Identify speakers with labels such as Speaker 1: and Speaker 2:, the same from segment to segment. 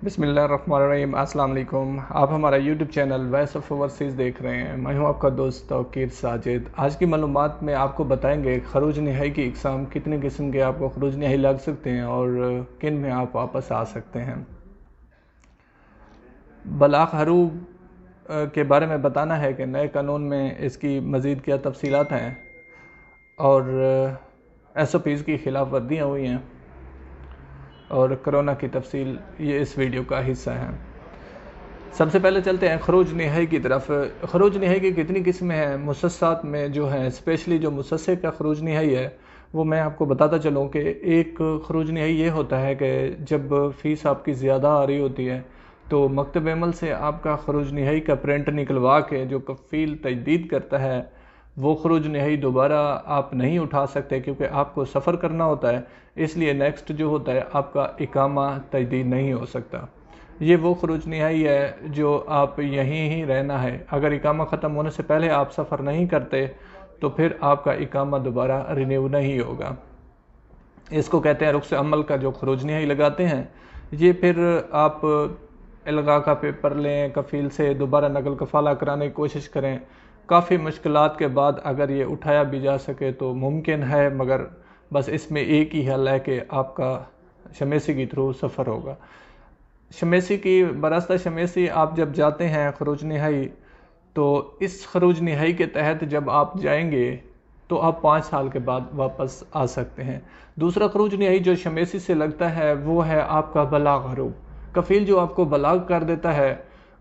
Speaker 1: बिस्मिल्लाहिर्रहमानिर्रहीम। अस्सलाम वालेकुम। आप हमारा YouTube channel voice of overseas देख रहे हैं। मैं हूं आपका दोस्त तौकीर साजिद। आज की मालूमात में आपको बताएंगे खरूज नहाई की इकसाम, कितने किस्म के आपको खरूज नहाई लग सकते हैं और किन में आप वापस आ सकते हैं। बलाग हरूब के बारे में बताना है कि नए कानून में इसकी मज़ीद क्या तफसीलात हैं और SOPs की खिलाफ वर्दियाँ हुई हैं और कोरोना की तफसील ये इस वीडियो का हिस्सा है। सबसे पहले चलते हैं खरूज नहाई की तरफ। खरूज नहाई की कितनी किस्में हैं मुसस्सात में जो हैं, स्पेशली जो मुसस्से का खरूज नहाई है वो मैं आपको बताता चलूँ कि एक खरूज नहाई ये होता है कि जब फ़ीस आपकी ज़्यादा आ रही होती है तो मकतब अमल से आपका खरूज नहाई का प्रिंट निकलवा के जो कफ़ील तजदीद करता है वो खरूज नहाई दोबारा आप नहीं उठा सकते, क्योंकि आपको सफ़र करना होता है। इसलिए नेक्स्ट जो होता है आपका इकामा तजदीद नहीं हो सकता। ये वो खरूज नहाई है जो आप यहीं ही रहना है। अगर इकामा ख़त्म होने से पहले आप सफ़र नहीं करते तो फिर आपका इकामा दोबारा रिन्यू नहीं होगा। इसको कहते हैं रुख्स अमल का जो खरूज नहाई लगाते हैं। ये फिर आप इल्गा का पेपर लें, कफ़ील से दोबारा नकल कफ़ाला कराने की कोशिश करें। काफ़ी मुश्किलात के बाद अगर ये उठाया भी जा सके तो मुमकिन है, मगर बस इसमें एक ही हल है कि आपका शमेसी के थ्रू सफ़र होगा। शमेसी की बरास्ता शमेसी आप जब जाते हैं खरूज नहाई, तो इस खरूज नहाई के तहत जब आप जाएंगे तो आप 5 साल के बाद वापस आ सकते हैं। दूसरा खरूज नहाई जो शमेसी से लगता है वो है आपका बलाग हरूब। कफ़ील जो आपको बलाग कर देता है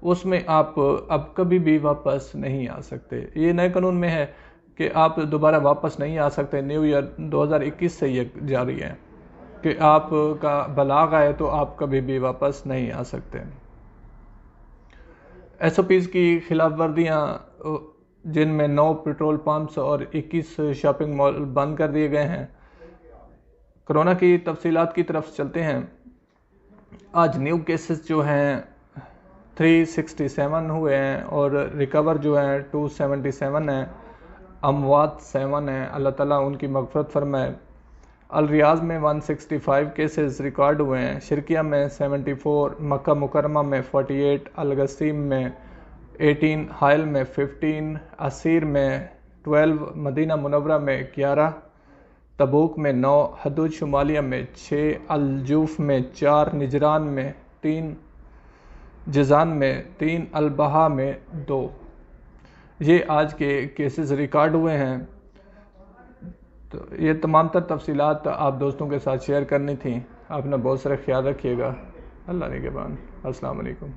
Speaker 1: उसमें आप अब कभी भी वापस नहीं आ सकते। ये नए कानून में है कि आप दोबारा वापस नहीं आ सकते। न्यू ईयर 2021 से ये जारी है कि आपका बलाग आए तो आप कभी भी वापस नहीं आ सकते। SOPs की खिलाफ वर्दियाँ, जिनमें 9 पेट्रोल पंप्स और 21 शॉपिंग मॉल बंद कर दिए गए हैं। कोरोना की तफसीलात की तरफ चलते हैं। आज न्यू केसेस जो हैं 367 हुए हैं और रिकवर जो हैं 277 हैं। अमवात 7 हैं। अल्लाह ताला उनकी मग़फ़िरत फरमाए। अल रियाज़ में 165 केसेस रिकॉर्ड हुए हैं। शिरकिया में 74, मक्का मुकरमा में 48, अल गसीम में 18, हायल में 15, असीर में 12, मदीना मुनव्वरा में 11, तबूक में 9, हदूद शुमालिया में 6, अल जूफ में 4, निजरान में 3, जज़ान में 3, अल बहा में 2। ये आज के केसेस रिकॉर्ड हुए हैं। तो ये तमाम तर तफसीलात आप दोस्तों के साथ शेयर करनी थी। अपना बहुत सारा ख्याल रखिएगा। अल्लाह निगहबान। अस्सलाम वालेकुम।